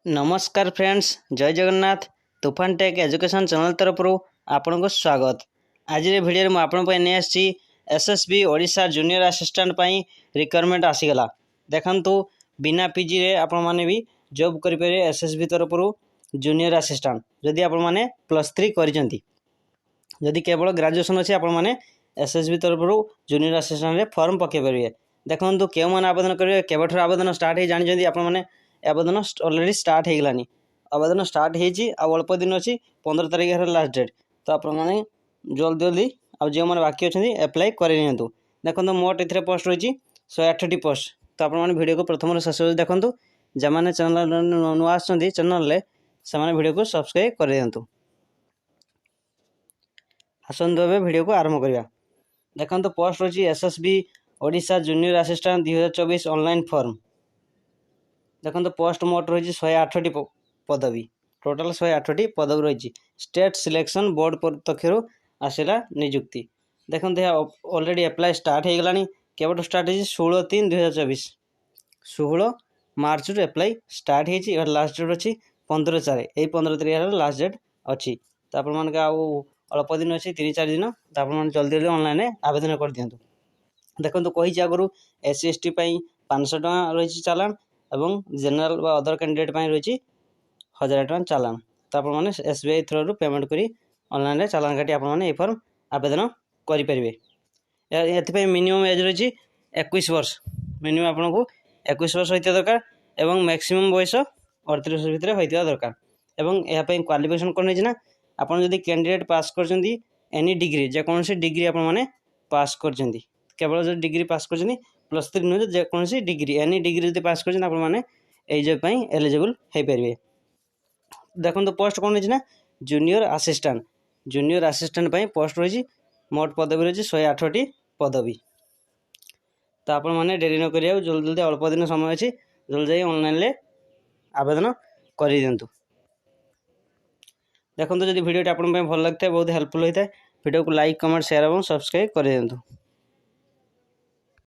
नमस्कार फ्रेंड्स, जय जगन्नाथ। तुफान टेक एजुकेशन चैनल तरफ आपन को स्वागत। आज भिडियो में आपन नहीं आसी SSB Odisha junior assistant requirement आसीगला। देखंतु बिना पीजी रे आपण माने भी जॉब करि पारे एसएसबी तरफ जूनियर असिस्टेंट। जदि आपण माने +3 करिसेंती, जदि केवल ग्रेजुएशन अच्छी आपण माने एसएसबी तरफ जूनियर असिस्टेंट रे फॉर्म पके पारे। देखंतु केउ माने आवेदन करिवे, केबठर आवेदन स्टार्ट हे जानि जदि आपण माने आवेदन ऑलरेडी स्टार्ट हो गलानी। आवेदन स्टार्ट होती अल्प दिन अच्छी 15 तारिख है लास्ट डेट। तो आप जल्दी जल्दी जो मैंने बाकी अच्छे एप्लाई कर देखो मोट ए पोस्ट रही 168 पोस्ट। तो आप वीडियो को प्रथम शेष देखूँ। जमाने चैनल नुआ चैनल से वीडियो को सब्सक्राइब कर दिंतु। आसतु ए वीडियो को आरंभ करवा। देखो पोस्ट रही SSB Odisha junior assistant 2024 online form. देखो पोस्ट मोट रही 168 पदवी, टोटाल 168 पदवी रही। स्टेट सिलेक्शन बोर्ड पक्षर आसला नियुक्ति। देखो ऑलरेडी एप्लाई स्टार्ट हो गलानी। केवट स्टार्ट हो 16/3/2024, 16 मार्च रु एप्लाई स्टार्ट हो। लास्ट डेट अच्छी 15/4, यही 15 तारिख लास्ट डेट अच्छी। तो आप अल्प दिन अच्छी 3-4 दिन। तो आप जल्दी जल्दी ऑनलाइन आवेदन कर दिंतु। देखो कही आगुरी SC ST 500 टका रही चालान एवं जनरल व अदर कैंडिडेट रही 1000 टका चालान। तो आपने SBI थ्रू पेमेंट करी ऑनलाइन चालान काटी आपने फॉर्म आवेदन करेंगे। ये मिनिमम एज रही 21 वर्ष। मिनिमम आपको 21 वर्ष होता दरकार एवं मैक्सिमम बयस 38 वर्ष भितर होता दरकार। एवं यह क्वालिफिकेशन कौन है आप कैंडिडेट पास कर एनी डिग्री, जेकोसी डिग्री आपने पास कर केवल जो डिग्री पास कर +3 नुहे जेकोसी डिग्री एनी डिग्री जो पास कर जॉब एलिजिबल हो पारे। देखो पोस्ट कौन है junior assistant. Junior assistant post रही मोट पदवी रही 168 पदवी। तो आप डेरी न करिया जल्दी जल्दी अल्प दिन समय अच्छी जल्दी जाए ऑनलाइन आवेदन कर दिंतु। देखो जब वीडियो आप भल लगता है, बहुत हेल्पफुल होता है, वीडियो को लाइक कमेंट शेयर और सब्सक्राइब कर दिंतु।